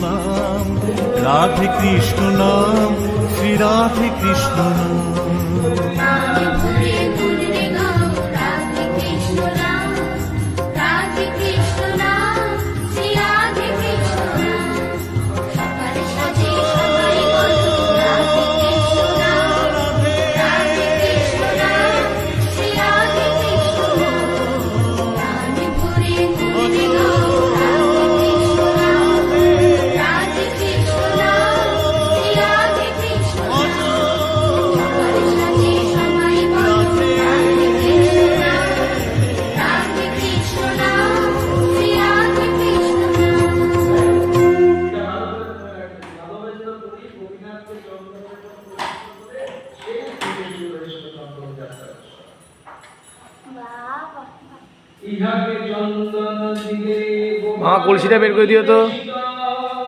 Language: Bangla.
নাম, রাধে কৃষ্ণ নাম, শ্রী রাধে কৃষ্ণ নাম। মা কলসিটা বের করে দিও তো।